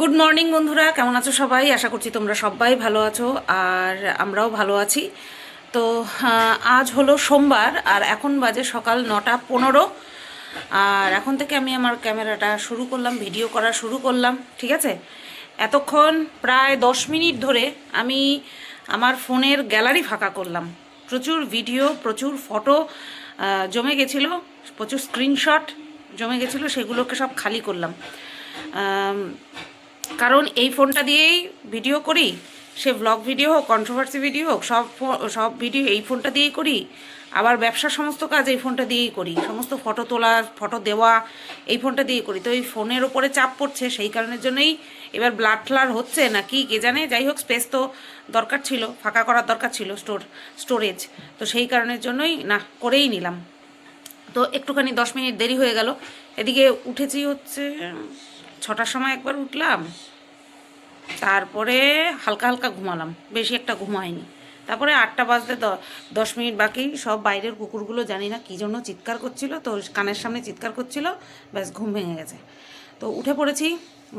Good morning বন্ধুরা, কেমন আছো সবাই? আশা করছি তোমরা সবাই ভালো আছো আর আমরাও ভালো আছি। তো আজ হলো সোমবার আর এখন বাজে সকাল 9:15। আর এখন থেকে আমি আমার ক্যামেরাটা শুরু করলাম, ভিডিও করা শুরু করলাম। ঠিক আছে, এতক্ষণ প্রায় 10 মিনিট ধরে আমি আমার ফোনের গ্যালারি ফাঁকা করলাম। প্রচুর ভিডিও, প্রচুর ফটো জমে গেছিলো, প্রচুর স্ক্রিনশট জমে গেছিলো, সেগুলোকে সব খালি করলাম। কারণ এই ফোনটা দিয়েই ভিডিও করি, সে ব্লগ ভিডিও হোক, কন্ট্রোভার্সি ভিডিও হোক, সব ভিডিও এই ফোনটা দিয়েই করি। আবার ব্যবসার সমস্ত কাজ এই ফোনটা দিয়েই করি, সমস্ত ফটো তোলা, ফটো দেওয়া এই ফোনটা দিয়েই করি। তো এই ফোনের ওপরে চাপ পড়ছে, সেই কারণের জন্যই এবার ব্লাড ফ্লার হচ্ছে না কি কে জানে। যাই হোক, স্পেস তো দরকার ছিল, ফাঁকা করার দরকার ছিল, স্টোরেজ। তো সেই কারণের জন্যই না করেই নিলাম। তো একটুখানি 10 মিনিট দেরি হয়ে গেল। এদিকে উঠেছি হচ্ছে 6টার সময় একবার উঠলাম, তারপরে হালকা হালকা ঘুমালাম, বেশি একটা ঘুমাইনি। তারপরে 8টা বাজতে 10 মিনিট বাকি। সব বাইরের কুকুরগুলো জানি না কী জন্য চিৎকার করছিল, তো কানের সামনে চিৎকার করছিল, ব্যাস ঘুম ভেঙে গেছে। তো উঠে পড়েছি,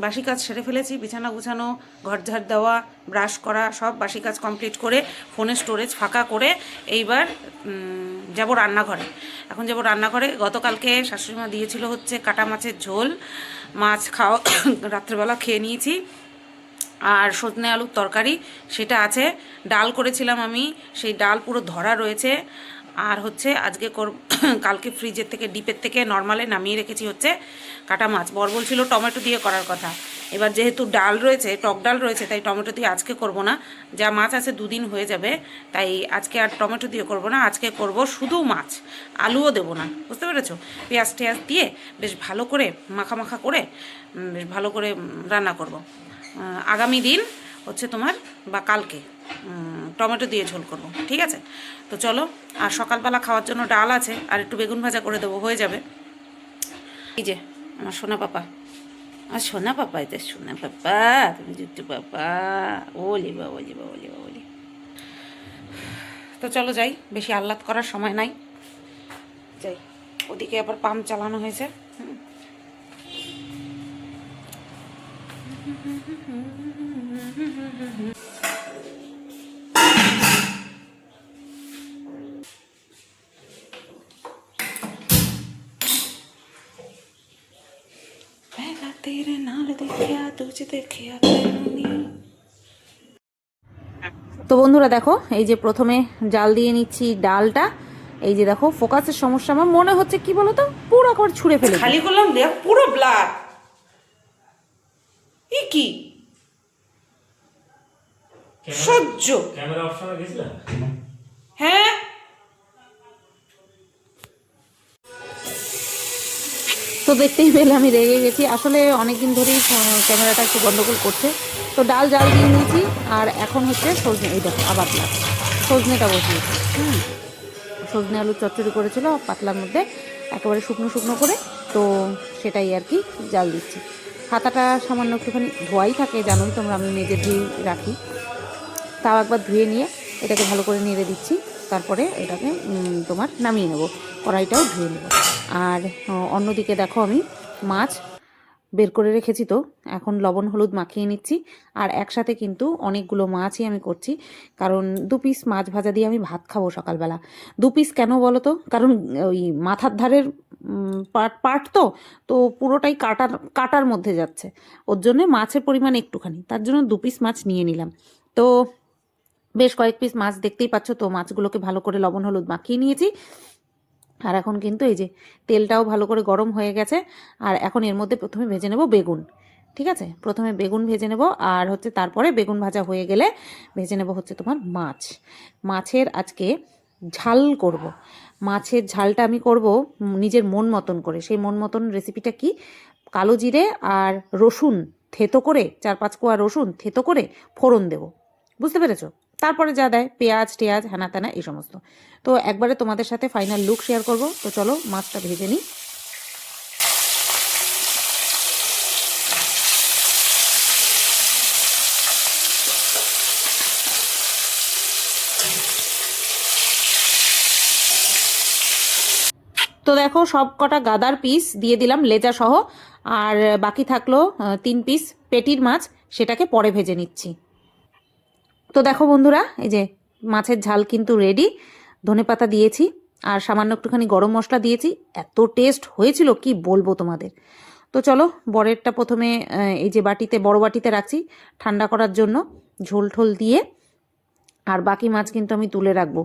বাসি কাজ সেরে ফেলেছি, বিছানা গুছানো, ঘর ঝাড় দেওয়া, ব্রাশ করা, সব বাসি কাজ কমপ্লিট করে ফোনের স্টোরেজ ফাঁকা করে এইবার যাব রান্নাঘরে। এখন যাব রান্নাঘরে। গতকালকে শাশুড়িমা দিয়েছিল হচ্ছে কাটা মাছের ঝোল, মাছ খাওয়া রাত্রেবেলা খেয়ে নিয়েছি। আর সজনে আলুর তরকারি সেটা আছে। ডাল করেছিলাম আমি, সেই ডাল পুরো ধরা রয়েছে। আর হচ্ছে আজকে কালকে ফ্রিজের থেকে, ডিপের থেকে নর্মালে নামিয়ে রেখেছি হচ্ছে কাটা মাছ। বর বলছিল টমেটো দিয়ে করার কথা, এবার যেহেতু ডাল রয়েছে, টক ডাল রয়েছে, তাই টমেটো দিয়ে আজকে করব না। যা মাছ আছে 2 দিন হয়ে যাবে, তাই আজকে আর টমেটো দিয়ে করব না। আজকে করব শুধু মাছ, আলুও দেবো না, বুঝতে পেরেছো? পেঁয়াজ টেয়াজ দিয়ে বেশ ভালো করে মাখা মাখা করে বেশ ভালো করে রান্না করব। আগামী দিন হচ্ছে তোমার বা কালকে টমেটো দিয়ে ঝোল করব, ঠিক আছে? তো চলো। আর সকালবেলা খাওয়ার জন্য ডাল আছে, আর একটু বেগুন ভাজা করে দেবো, হয়ে যাবে। এই যে আমার সোনা পাপা, আর সোনা পাপা, এটা সোনা পাপা, তুমি জুট্টু পাপা, ওলি বা ওলি বা ওলি বা ওলি। তো চলো যাই, বেশি আহ্লাদ করার সময় নাই, যাই। ওদিকে আবার পাম্প চালানো হয়েছে। तेरे नाल देखिया तुझे देखिया তো বন্ধুরা দেখো, এই যে প্রথমে জাল দিয়ে নিচ্ছি ডালটা। এই যে দেখো, ফোকাসের সমস্যা, আমার মনে হচ্ছে কি বলতো, পুরো একবার ছুঁড়ে ফেলে খালি করলাম, দেখ পুরো ব্লাড। ই কি সহ্য ক্যামেরা অপশনে গেছিল? হ্যাঁ, তো দেখতেই পেলে আমি রেগে গেছি। আসলে অনেকদিন ধরেই ক্যামেরাটা একটু গন্ডগোল করছে। তো ডাল জাল দিয়ে নিয়েছি, আর এখন হচ্ছে সজনে, এই দেখো আবার প্লাস সজনেটা বসিয়েছি। সজনে আলু চচ্চড়ি করেছিল পাতলার মধ্যে, একেবারে শুকনো শুকনো করে। তো সেটাই আর কি জাল দিচ্ছি। হাতাটা সামান্য একটুখানি ধোয়াই থাকে, জানোই তোমরা, আমি মেজে ধুয়ে রাখি। তাও একবার ধুয়ে নিয়ে এটাকে ভালো করে নেড়ে দিচ্ছি। তারপরে এটাকে তোমার নামিয়ে নেব, কড়াইটাও ধুয়ে নেব। আর অন্যদিকে দেখো, আমি মাছ বের করে রেখেছি, তো এখন লবণ হলুদ মাখিয়ে নিচ্ছি। আর একসাথে কিন্তু অনেকগুলো মাছই আমি করছি, কারণ 2 পিস মাছ ভাজা দিয়ে আমি ভাত খাবো সকালবেলা। 2 পিস কেন বলো তো? কারণ ওই মাথার ধারের পার্ট তো তো পুরোটাই কাটার মধ্যে যাচ্ছে, ওর জন্যে মাছের পরিমাণ একটুখানি, তার জন্য 2 পিস মাছ নিয়ে নিলাম। তো বেশ কয়েক পিস মাছ দেখতেই পাচ্ছ। তো মাছগুলোকে ভালো করে লবণ হলুদ মাখিয়ে নিয়েছি। আর এখন কিন্তু এই যে তেলটাও ভালো করে গরম হয়ে গেছে। আর এখন এর মধ্যে প্রথমে ভেজে নেব বেগুন, ঠিক আছে? প্রথমে বেগুন ভেজে নেব, আর হচ্ছে তারপরে বেগুন ভাজা হয়ে গেলে ভেজে নেব হচ্ছে তোমার মাছের আজকে ঝাল করব। মাছের ঝালটা আমি করব নিজের মন মতন করে। সেই মন মতন রেসিপিটা কি? কালো জিরে আর রসুন থেতো করে, 4-5 কোয়া রসুন থেতো করে ফোড়ন দেব, বুঝতে পেরেছো? তারপরে যা দেয়, পেঁয়াজ টেয়াজ হ্যানা ত্যানা এই সমস্ত। তো একবারে তোমাদের সাথে ফাইনাল লুক শেয়ার করব। তো চলো মাছটা ভেজে নিই। তো দেখো, সব কটা গাদার পিস দিয়ে দিলাম লেজা সহ, আর বাকি থাকলো 3 পিস পেটির মাছ সেটাকে পরে ভেজে নিচ্ছি। তো দেখো বন্ধুরা, এই যে মাছের ঝাল কিন্তু রেডি। ধনেপাতা দিয়েছি আর সামান্য একটুখানি গরম মশলা দিয়েছি, এত টেস্ট হয়েছিল কি বলবো তোমাদের। তো চলো বড়েরটা প্রথমে এই যে বাটিতে, বড় বাটিতে রাখছি ঠান্ডা করার জন্য, ঝোল ঠোল দিয়ে। আর বাকি মাছ কিন্তু আমি তুলে রাখবো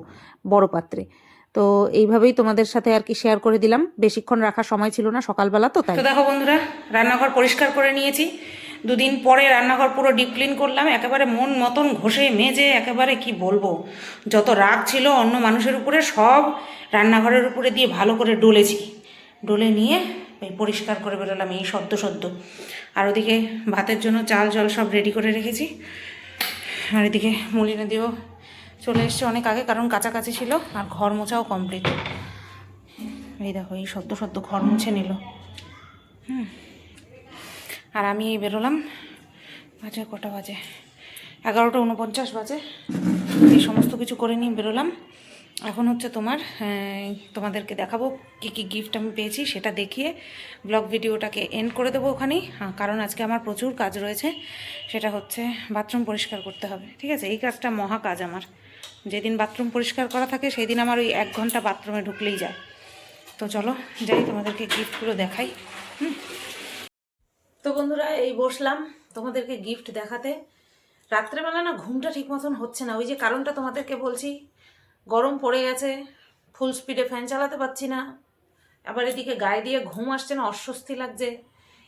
বড় পাত্রে। তো এইভাবেই তোমাদের সাথে আর কি শেয়ার করে দিলাম, বেশিক্ষণ রাখার সময় ছিল না সকালবেলা তো তাই। তো দেখো বন্ধুরা, রান্নাঘর পরিষ্কার করে নিয়েছি। দুদিন পরে রান্নাঘর পুরো ডিপ ক্লিন করলাম, একেবারে মন মতন ঘষে মেজে, একেবারে কি বলবো, যত রাগ ছিল অন্য মানুষের উপরে সব রান্নাঘরের উপরে দিয়ে ভালো করে ডলেছি। ডলে নিয়ে পরিষ্কার করে বেরোলাম এই সদ্য সদ্য। আর ওদিকে ভাতের জন্য চাল জল সব রেডি করে রেখেছি। আর এদিকে মুলি নদীও চলে এসছে অনেক আগে, কারণ কাছাকাছি ছিল। আর ঘর মোছাও কমপ্লিট। এই দেখো এই সদ্য সদ্য ঘর মুছে নিল। আর আমি এই বেরোলাম, বাজে কটা বাজে, 11:49 বাজে। এই সমস্ত কিছু করে নিয়ে বেরোলাম। এখন হচ্ছে তোমাদেরকে দেখাবো কি কি গিফট আমি পেয়েছি, সেটা দেখিয়ে ব্লগ ভিডিওটাকে এন্ড করে দেবো ওখানেই। কারণ আজকে আমার প্রচুর কাজ রয়েছে, সেটা হচ্ছে বাথরুম পরিষ্কার করতে হবে। ঠিক আছে, এই কাজটা মহা কাজ আমার। যেদিন বাথরুম পরিষ্কার করা থাকে সেই দিন আমার ওই 1 ঘন্টা বাথরুমে ঢুকলেই যায়। তো চলো যাই, তোমাদেরকে গিফটগুলো দেখাই। তো বন্ধুরা, এই বসলাম তোমাদেরকে গিফট দেখাতে। রাত্রেবেলা না ঘুমটা ঠিক মতন হচ্ছে না, ওই যে কারণটা তোমাদেরকে বলছি। গরম পড়ে গেছে, ফুল স্পিডে ফ্যান চালাতে পারছি না, আবার এদিকে গায়ে দিয়ে ঘুম আসছে না, অস্বস্তি লাগছে।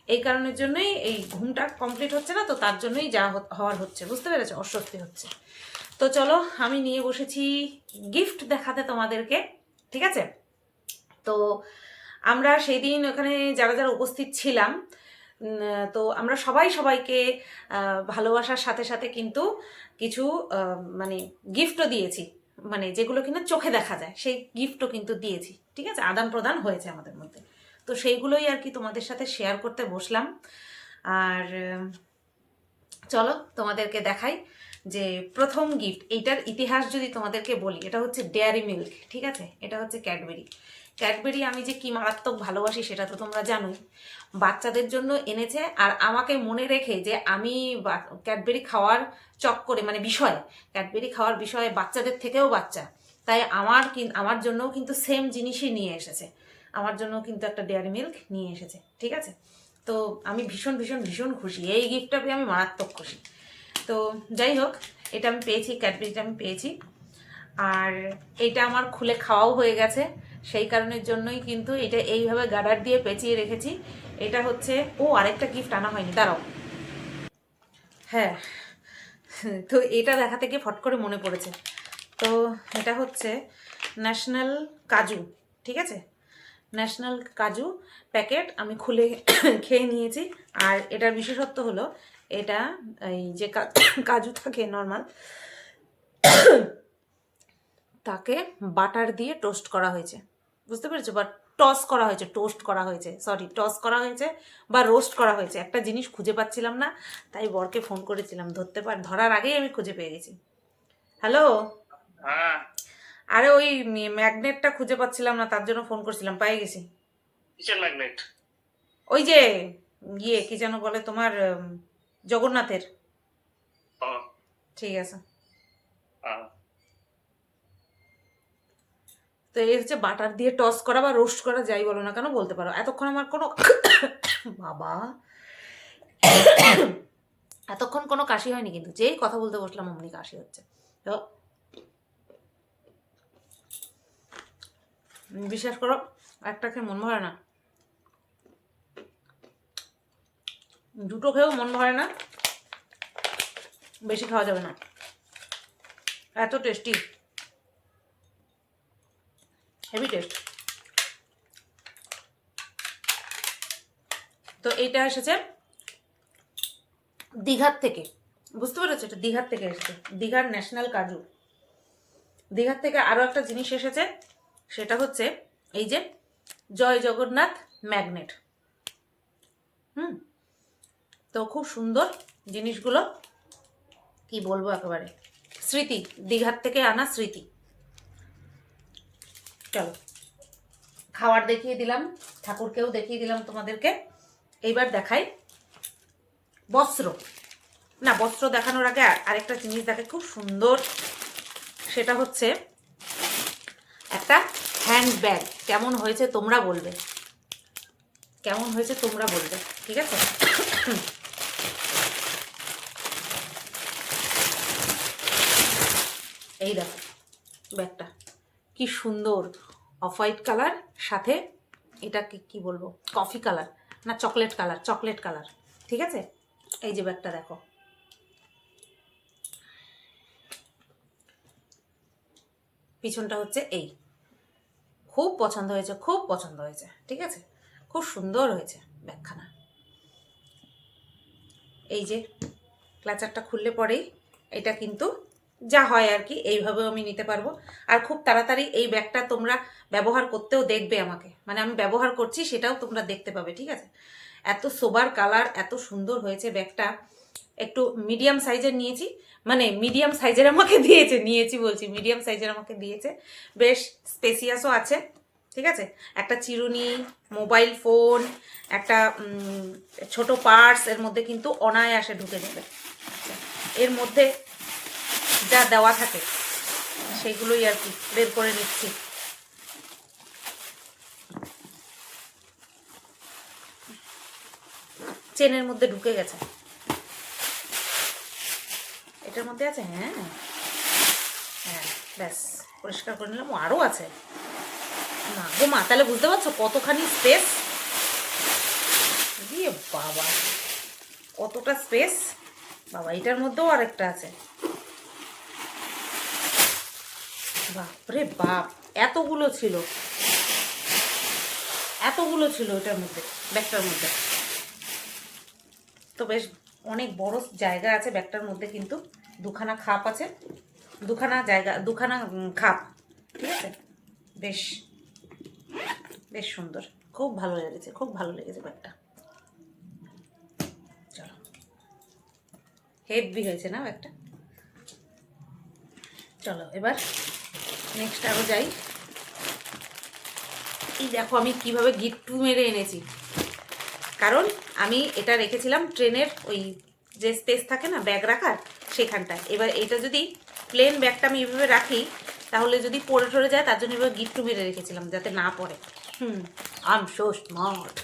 এই কারণের জন্যই এই ঘুমটা কমপ্লিট হচ্ছে না, তো তার জন্যই যা হওয়ার হচ্ছে, বুঝতে পেরেছো, অস্বস্তি হচ্ছে। তো চলো আমি নিয়ে বসেছি গিফট দেখাতে তোমাদেরকে। ঠিক আছে, তো আমরা সেই দিন ওখানে যারা যারা উপস্থিত ছিলাম, তো আমরা সবাই সবাইকে ভালোবাসার সাথে সাথে কিন্তু কিছু মানে গিফটও দিয়েছি, মানে যেগুলো কিনা চোখে দেখা যায় সেই গিফটও কিন্তু দিয়েছি। ঠিক আছে, আদান প্রদান হয়েছে আমাদের মধ্যে। তো সেইগুলোই আর কি তোমাদের সাথে শেয়ার করতে বসলাম। আর চলো তোমাদেরকে দেখাই যে প্রথম গিফট, এইটার ইতিহাস যদি তোমাদেরকে বলি, এটা হচ্ছে ডেয়ারি মিল্ক। ঠিক আছে, এটা হচ্ছে ক্যাডবেরি। ক্যাডবেরি আমি যে কি মারাত্মক ভালোবাসি সেটা তো তোমরা জানোই। বাচ্চাদের জন্য এনেছে, আর আমাকে মনে রেখে যে আমি ক্যাডবেরি খাওয়ার চক্করে, মানে বিষয়, ক্যাডবেরি খাওয়ার বিষয়ে বাচ্চাদের থেকেও বাচ্চা, তাই আমার জন্যও কিন্তু সেম জিনিসই নিয়ে এসেছে। আমার জন্য কিন্তু একটা ডেয়ারি মিল্ক নিয়ে এসেছে। ঠিক আছে, তো আমি ভীষণ ভীষণ ভীষণ খুশি, এই গিফটটা পেয়ে আমি মারাত্মক খুশি। তো যাই হোক, এটা আমি পেয়েছি, ক্যাডবেরিটা আমি পেয়েছি। আর এইটা আমার খুলে খাওয়াও হয়ে গেছে, সেই কারণের জন্যই কিন্তু এটা এইভাবে গার্ডার দিয়ে পেঁচিয়ে রেখেছি। এটা হচ্ছে, আরেকটা গিফট আনা হয়নি, দাঁড়াও। হ্যাঁ, তো এটা দেখা থেকে ফট করে মনে পড়েছে। তো এটা হচ্ছে ন্যাশনাল কাজু। ঠিক আছে, ন্যাশনাল কাজু প্যাকেট আমি খুলে খেয়ে নিয়েছি। আর এটার বিশেষত্ব হলো, এটা এই যে কাজু থাকে নর্মাল, তাকে বাটার দিয়ে টোস্ট করা হয়েছে, বুঝতে পেরেছো, বা টস করা হয়েছে, টোস্ট করা হয়েছে, সরি টস করা হয়েছে বা রোস্ট করা হয়েছে। একটা জিনিস খুঁজে পাচ্ছিলাম না, তাই বরকে ফোন করেছিলাম, ধরার আগেই আমি খুঁজে পেয়ে গেছি। হ্যালো, আরে ওই ম্যাগনেটটা খুঁজে পাচ্ছিলাম না, তার জন্য ফোন করছিলাম, পেয়ে গেছি। কিসের ম্যাগনেট? ওই যে কি যেন বলে তোমার, জগন্নাথের। ঠিক আছে, তো এই হচ্ছে বাটার দিয়ে টস করা বা রোস্ট করা, যাই বলো না কেন বলতে পারো। এতক্ষণ আমার কোনো বাবা এতক্ষণ কোনো কাশি হয়নি, কিন্তু যেই কথা বলতে বসলাম অমনি কাশি হচ্ছে। তো বিশ্বাস করো, একটা খেয়ে মন ভরে না, দুটো খেয়েও মন ভরে না, বেশি খাওয়া যাবে না, এত টেস্টি, হেভি টেস্ট। তো এইটা এসেছে দীঘার থেকে, বুঝতে পেরেছো, এটা দীঘার থেকে এসেছে, দীঘার ন্যাশনাল কাজু। দীঘার থেকে আরও একটা জিনিস এসেছে, সেটা হচ্ছে এই যে জয় জগন্নাথ ম্যাগনেট। তো খুব সুন্দর জিনিসগুলো, কি বলবো, একেবারে স্মৃতি, দীঘার থেকে আনা স্মৃতি। চলো খাবার দেখিয়ে দিলাম, ঠাকুরকেও দেখিয়ে দিলাম তোমাদেরকে, এইবার দেখাই বস্ত্র, না বস্ত্র দেখানোর আগে আরেকটা জিনিস দেখে খুব সুন্দর, সেটা হচ্ছে একটা হ্যান্ডব্যাগ। কেমন হয়েছে তোমরা বলবে, কেমন হয়েছে তোমরা বলবে, ঠিক আছে। এই দেখো ব্যাগটা কি সুন্দর, অফ হোয়াইট কালার, সাথে এটাকে কি বলবো, কফি কালার না চকলেট কালার, চকলেট কালার, ঠিক আছে। এই যে ব্যাগটা দেখো, পিছনটা হচ্ছে এই, খুব পছন্দ হয়েছে, খুব পছন্দ হয়েছে, ঠিক আছে, খুব সুন্দর হয়েছে ব্যাগখানা। এই যে ক্লাচারটা খুললে পরেই এটা কিন্তু যা হয় আর কি, এইভাবেও আমি নিতে পারবো। আর খুব তাড়াতাড়ি এই ব্যাগটা তোমরা ব্যবহার করতেও দেখবে আমাকে, মানে আমি ব্যবহার করছি সেটাও তোমরা দেখতে পাবে, ঠিক আছে। এত সোবার কালার, এত সুন্দর হয়েছে ব্যাগটা। একটু মিডিয়াম সাইজের নিয়েছি, মানে মিডিয়াম সাইজের আমাকে দিয়েছে, মিডিয়াম সাইজের আমাকে দিয়েছে, বেশ স্পেসিয়াসও আছে, ঠিক আছে। একটা চিরুনি, মোবাইল ফোন, একটা ছোট পার্স এর মধ্যে কিন্তু অনায়াসে ঢুকে যাবে। এর মধ্যে যা দেওয়া থাকে সেইগুলোই আর কি বের করে নিচ্ছি। চেনের মধ্যে ঢুকে গেছে, এটার মধ্যে আছে, হ্যাঁ হ্যাঁ, ব্যাস পরিষ্কার করে নিলাম। আরও আছে, না গো মা, তাহলে বুঝতে পারছো কতখানি স্পেস দিয়ে, বাবা কতটা স্পেস, বাবা এটার মধ্যেও আরেকটা আছে, বাপরে বাপ, এতগুলো ছিল, এতগুলো ছিল এটার মধ্যে, ব্যাগটার মধ্যে। তো বেশ অনেক বড় জায়গা আছে ব্যাগটার মধ্যে, কিন্তু দুখানা খাপ আছে, দুখানা জায়গা, দুখানা খাপ, ঠিক আছে। বেশ বেশ সুন্দর, খুব ভালো লেগেছে, খুব ভালো লেগেছে ব্যাগটা। চলো, হেভি হয়েছে না ব্যাগটা। চলো এবার নেক্সট আরও যাই। এই দেখো আমি কিভাবে গিট্টু মেরে এনেছি, কারণ আমি এটা রেখেছিলাম ট্রেনের ওই যে স্পেস থাকে না ব্যাগ রাখার সেখানটায়। এবার এটা যদি প্লেন ব্যাগটা আমি এইভাবে রাখি তাহলে যদি পড়ে টরে যায়, তার জন্য এবার গিট্টু মেরে রেখেছিলাম যাতে না পড়ে। I am so smart.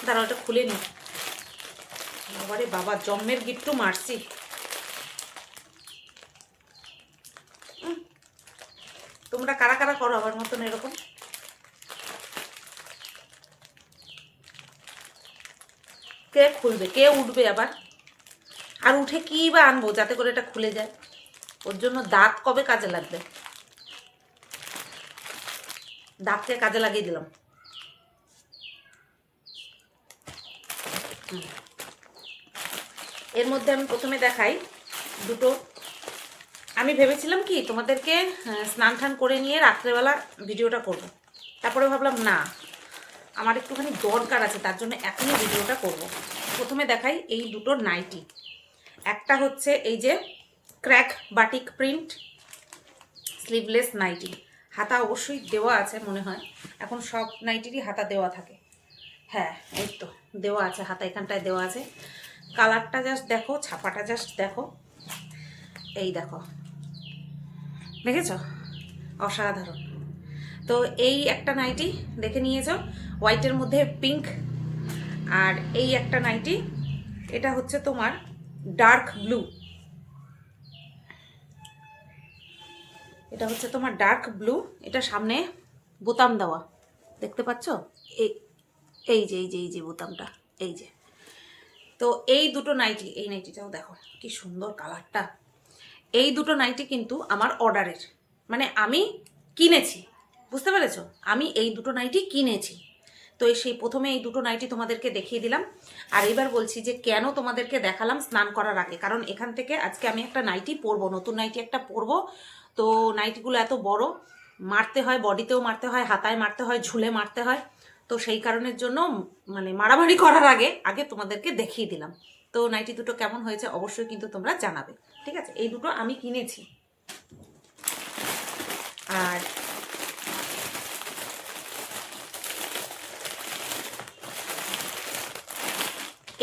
দাঁড়াও ওটা খুলে নি, বাবারে বাবা জম্মের গিট্টু মারছি। তোমরা কারা কারা করো আমার মতন এরকম? কে খুলবে, কে উঠবে আবার, আর উঠে কি বা আনবো যাতে করে এটা খুলে যায়? ওর জন্য দাঁত কবে কাজে লাগবে, দাঁতকে কাজে লাগিয়ে দিলাম। এর মধ্যে আমি প্রথমে দেখাই দুটো। আমি ভেবেছিলাম কি তোমাদেরকে স্নান টান করে নিয়ে রাত্রেবেলা ভিডিওটা করব, তারপরে ভাবলাম না, আমার একটুখানি দরকার আছে, তার জন্য এখনই ভিডিওটা করব। প্রথমে দেখাই এই দুটো নাইটি। একটা হচ্ছে এই যে crack batik print sleeveless nightie, হাতা অবশ্যই দেওয়া আছে মনে হয়, এখন সব নাইটিরই হাতা দেওয়া থাকে। হ্যাঁ এই তো দেওয়া আছে, হাতা এখানটায় দেওয়া আছে। কালারটা জাস্ট দেখো, ছাপাটা জাস্ট দেখো, এই দেখো, দেখেছ, অসাধারণ। তো এই একটা নাইটি দেখে নিয়েছো, হোয়াইটের মধ্যে পিঙ্ক। আর এই একটা নাইটি, এটা হচ্ছে তোমার ডার্ক ব্লু, এটা হচ্ছে তোমার ডার্ক ব্লু। এটা সামনে বোতাম দেওয়া, দেখতে পাচ্ছ, এই এই যে এই যে এই যে বোতামটা, এই যে। তো এই দুটো নাইটি, এই নাইটিটাও দেখো কি সুন্দর কালারটা। এই দুটো নাইটি কিন্তু আমার অর্ডারের, মানে আমি কিনেছি, বুঝতে পেরেছো, আমি এই দুটো নাইটি কিনেছি। তো সেই প্রথমে এই দুটো নাইটি তোমাদেরকে দেখিয়ে দিলাম। আর এবার বলছি যে কেন তোমাদেরকে দেখালাম স্নান করার আগে, কারণ এখান থেকে আজকে আমি একটা নাইটি পরবো, নতুন নাইটি একটা পরবো। তো নাইটিগুলো এত বড়, মারতে হয়, বডিতেও মারতে হয়, হাতায় মারতে হয়, ঝুলে মারতে হয়। তো সেই কারণের জন্য মানে মারামারি করার আগে আগে তোমাদেরকে দেখিয়ে দিলাম। তো নাইটি দুটো কেমন হয়েছে অবশ্যই কিন্তু তোমরা জানাবে, ঠিক আছে। এই দুটো আমি কিনেছি। আর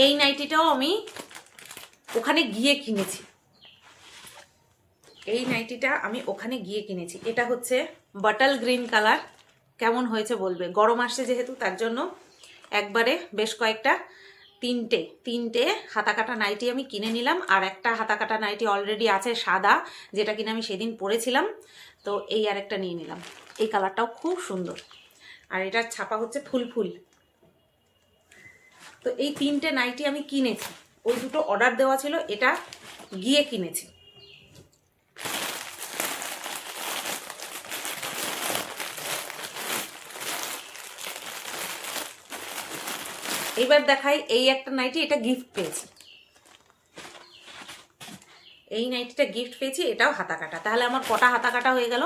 এই নাইটিটাও আমি ওখানে গিয়ে কিনেছি। এই নাইটিটা আমি ওখানে গিয়ে কিনেছি। এটা হচ্ছে বাটল গ্রিন কালার। কেমন হয়েছে বলবে। গরম আসছে যেহেতু তার জন্য একবারে বেশ কয়েকটা তিনটে হাতা কাটা নাইটি আমি কিনে নিলাম। আর একটা হাতা কাটা নাইটি অলরেডি আছে সাদা, যেটা কিনা আমি সেদিন পরেছিলাম। তো এই আরেকটা নিয়ে নিলাম। এই কালারটাও খুব সুন্দর, আর এটার ছাপা হচ্ছে ফুল ফুল। তো এই 3টে নাইটি আমি কিনেছি। ওই দুটো অর্ডার দেওয়া ছিল, এটা গিয়ে কিনেছি। এইবার দেখাই এই একটা নাইটি, এটা গিফট পেয়েছি। এই নাইটিটা গিফট পেয়েছি, এটাও হাতা কাটা। তাহলে আমার কটা হাতা কাটা হয়ে গেল?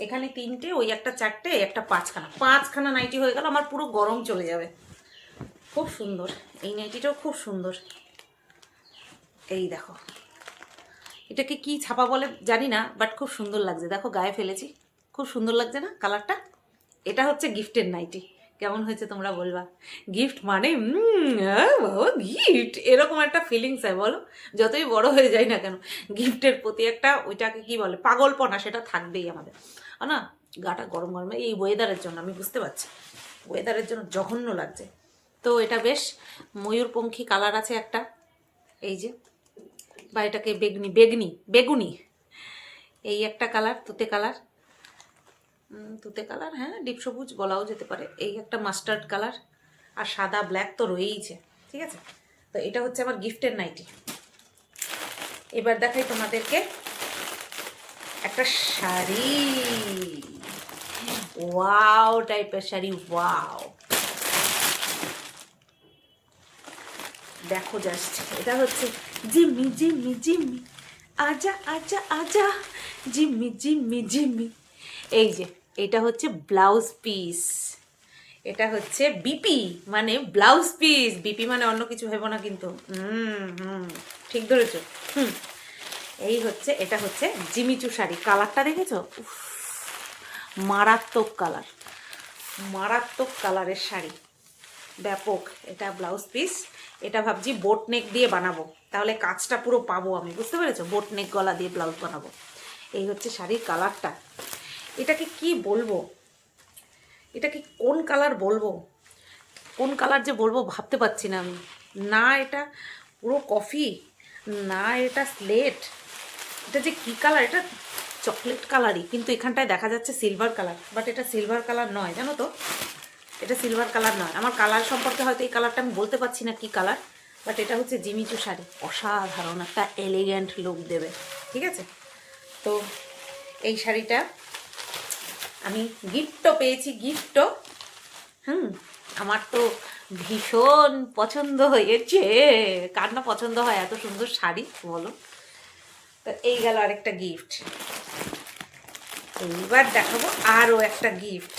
এখানে 3টে, ওই একটা 4টে, একটা 5খানা নাইটি হয়ে গেল। আমার পুরো গরম চলে যাবে। খুব সুন্দর, এই নাইটিটাও খুব সুন্দর। এই দেখো, এটাকে কি ছাপা বলে জানি না, বাট খুব সুন্দর লাগছে। দেখো গায়ে ফেলেছি, খুব সুন্দর লাগছে না কালারটা? এটা হচ্ছে গিফটের নাইটি। কেমন হয়েছে তোমরা বলবা। গিফট মানে গিফট, এরকম একটা ফিলিংস হয় বলো। যতই বড় হয়ে যায় না কেন, গিফটের প্রতি একটা ওইটাকে কি বলে পাগলপনা, সেটা থাকবেই আমাদের। না, গাটা গরম গরম এই ওয়েদারের জন্য, আমি বুঝতে পারছি ওয়েদারের জন্য জঘন্য লাগছে। তো এটা বেশ ময়ূরপঙ্খী কালার আছে একটা, এই যে, বা এটাকে বেগুনি এই একটা কালার, তুতে কালার, হ্যাঁ ডিপ সবুজ বলাও যেতে পারে। এই একটা মাস্টার্ড কালার, আর সাদা ব্ল্যাক তো রয়েইছে। ঠিক আছে, তো এটা হচ্ছে আমার গিফটের নাইটি। এবার দেখাই তোমাদেরকে একটা শাড়ি, ওয়াও টাইপের শাড়ি। ওয়াও, দেখো জাস্ট, এটা হচ্ছে জিম্মি জিম্মি জিম্মি আজা আজা আজা জিম্মি জিম্মি জিম্মি। এই যে, এটা হচ্ছে ব্লাউজ পিস। এটা হচ্ছে বিপি মানে ব্লাউজ পিস। বিপি মানে অন্য কিছু ভেবো না কিন্তু। ঠিক ধরেছো। এই হচ্ছে, এটা হচ্ছে জিমিচু শাড়ি। কালারটা দেখেছো? মারাত্মক কালার, মারাত্মক কালারের শাড়ি, ব্যাপক। এটা ব্লাউজ পিস। এটা ভাবছি বোট নেক দিয়ে বানাবো, তাহলে কাজটা পুরো পাবো আমি, বুঝতে পেরেছো? বোট নেক গলা দিয়ে ব্লাউজ বানাবো। এই হচ্ছে শাড়ির কালারটা। এটাকে কি বলবো, এটাকে কোন কালার বলবো, কোন কালার যে বলবো ভাবতে পারছি না আমি। না এটা পুরো কফি, না এটা স্লেট, এটা যে কী কালার, এটা চকলেট কালারই, কিন্তু এখানটায় দেখা যাচ্ছে সিলভার কালার। বাট এটা সিলভার কালার নয়, জানো তো, এটা সিলভার কালার নয়। আমার কালার সম্পর্কে হয়তো এই কালারটা আমি বলতে পারছি না কি কালার, বাট এটা হচ্ছে জিমিচু শাড়ি। অসাধারণ একটা এলিগেন্ট লুক দেবে। ঠিক আছে, তো এই শাড়িটা আমি গিফটও পেয়েছি, গিফটও। আমার তো ভীষণ পছন্দ হয়েছে। কার না পছন্দ হয় এত সুন্দর শাড়ি বলো। তো এই গেল আরেকটা গিফট। এইবার দেখাবো আরও একটা গিফট।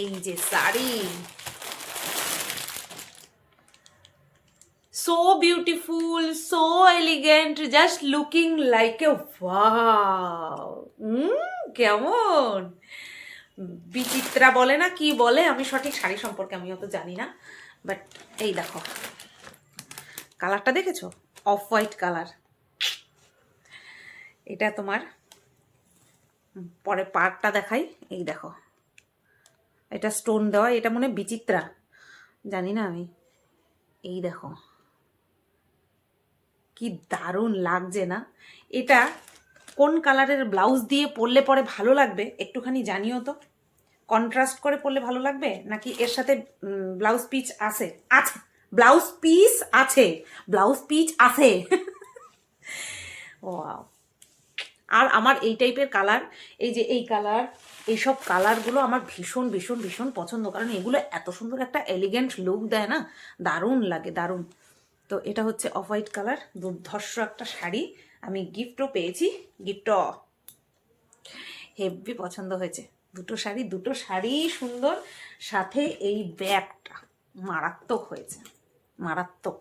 এই যে sari, so beautiful, so elegant, just looking like a wow. কেমন বিচিত্রা বলে না কি বলে, আমি সঠিক শাড়ি সম্পর্কে আমি অত জানি না, বাট এই দেখো কালারটা দেখেছো? Off white colour. এটা তোমার পরে পার্টটা দেখাই। এই দেখো, এটা স্টোন দেওয়া, এটা মনে বিচিত্রা, জানি না আমি। এই দেখো কি দারুণ লাগছে না? এটা কোন কালারের ব্লাউজ দিয়ে পরলে পরে ভালো লাগবে একটুখানি জানিও তো। কন্ট্রাস্ট করে পরলে ভালো লাগবে, নাকি এর সাথে ব্লাউজ পিস আছে? আছে, ব্লাউজ পিস আছে, ব্লাউজ পিস আছে। ওয়াও। আর আমার এই টাইপের কালার, এই যে এই কালার, এইসব কালারগুলো আমার ভীষণ ভীষণ ভীষণ পছন্দ, কারণ এগুলো এত সুন্দর একটা এলিগেন্ট লুক দেয় না, দারুণ লাগে, দারুণ। তো এটা হচ্ছে অফ হোয়াইট কালার, দুর্ধর্ষ একটা শাড়ি। আমি গিফটও পেয়েছি, গিফটও হেভি পছন্দ হয়েছে। দুটো শাড়ি সুন্দর, সাথে এই ব্যাগটা মারাত্মক হয়েছে, মারাত্মক।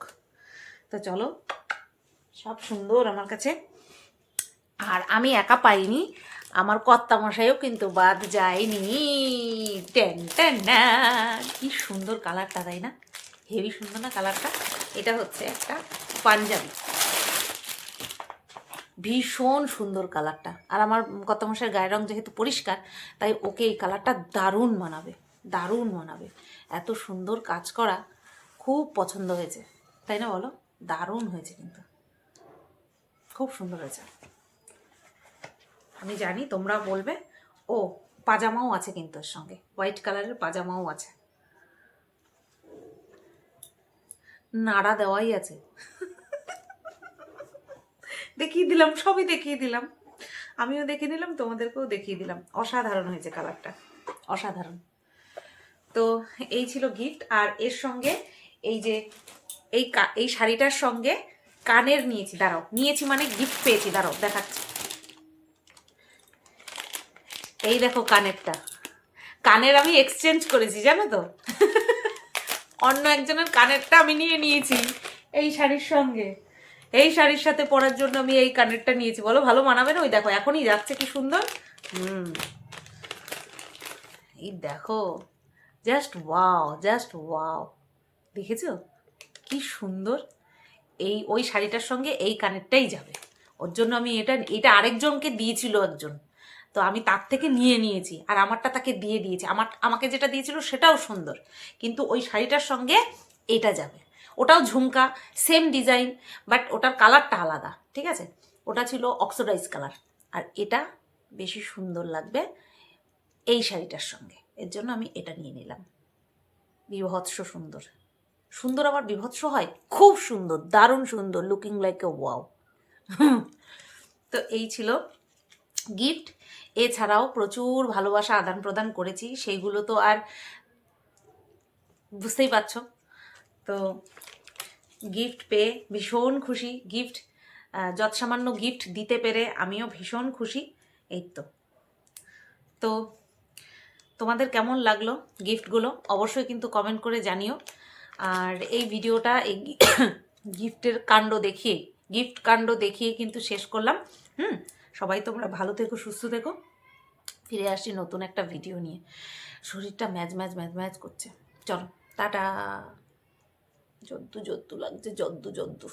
তো চলো, সব সুন্দর আমার কাছে। আর আমি একা পাইনি, আমার কর্তামশাইও কিন্তু বাদ যায়নি। টেন টেন না, কি সুন্দর কালারটা, তাই না? হেভি সুন্দর না কালারটা? এটা হচ্ছে একটা পাঞ্জাবি, ভীষণ সুন্দর কালারটা। আর আমার কর্তামশাইয়ের গায়ের রং যেহেতু পরিষ্কার, তাই ওকে এই কালারটা দারুণ মানাবে, দারুণ মানাবে। এত সুন্দর কাজ করা, খুব পছন্দ হয়েছে, তাই না বলো? দারুণ হয়েছে, কিন্তু খুব সুন্দর হয়েছে। আমি জানি তোমরা বলবে। ও পাজামাও আছে কিন্তু এর সঙ্গে, হোয়াইট কালারের পাজামাও আছে, নাড়া দেওয়াই আছে। দেখিয়ে দিলাম, সবই দেখিয়ে দিলাম, আমিও দেখে নিলাম, তোমাদেরকেও দেখিয়ে দিলাম। অসাধারণ হয়েছে কালারটা, অসাধারণ। তো এই ছিল গিফট। আর এর সঙ্গে এই যে এই শাড়িটার সঙ্গে কানের নিয়েছি, দাঁড়াও, নিয়েছি মানে গিফট পেয়েছি, দাঁড়াও দেখাচ্ছি। এই দেখো কানেরটা, কানের আমি এক্সচেঞ্জ করেছি জানো তো। অন্য একজনের কানেরটা আমি নিয়ে নিয়েছি এই শাড়ির সঙ্গে। এই শাড়ির সাথে পরার জন্য আমি এই কানেরটা নিয়েছি। বলো ভালো মানাবে না? ওই দেখো এখনই যাচ্ছে, কি সুন্দর। এই দেখো, জাস্ট ওয়াও, জাস্ট ওয়াও, দেখেছো কি সুন্দর। ওই শাড়িটার সঙ্গে এই কানেরটাই যাবে। ওর জন্য আমি এটা আরেকজনকে দিয়েছিল একজন, তো আমি তার থেকে নিয়ে নিয়েছি, আর আমারটা তাকে দিয়ে দিয়েছি। আমাকে যেটা দিয়েছিল সেটাও সুন্দর, কিন্তু ওই শাড়িটার সঙ্গে এটা যাবে। ওটাও ঝুমকা, সেম ডিজাইন, বাট ওটার কালারটা আলাদা, ঠিক আছে? ওটা ছিল অক্সিডাইজ কালার, আর এটা বেশি সুন্দর লাগবে এই শাড়িটার সঙ্গে। এর জন্য আমি এটা নিয়ে নিলাম। বিভৎস সুন্দর, সুন্দর আবার বিভৎস হয়, খুব সুন্দর, দারুণ সুন্দর, লুকিং লাইক এ ওয়াও। তো এই ছিল গিফট। এছাড়াও প্রচুর ভালোবাসা আদান প্রদান করেছি, সেইগুলো তো আর বুঝতেই পারছো। তো গিফট পেয়ে ভীষণ খুশি, গিফট যৎসামান্য গিফট দিতে পেরে আমিও ভীষণ খুশি। এই তো তোমাদের কেমন লাগলো গিফটগুলো অবশ্যই কিন্তু কমেন্ট করে জানিও। আর এই ভিডিওটা এই গিফট কাণ্ড দেখিয়ে কিন্তু শেষ করলাম। সবাই তোমরা ভালো থেকো, সুস্থ থেকো। ফিরে আসছি নতুন একটা ভিডিও নিয়ে। শরীরটা ম্যাজ ম্যাজ ম্যাজ ম্যাজ করছে। চলো টাটা। জদ্দু জদ্দু লাগছে, জদ্দু জদ্দু।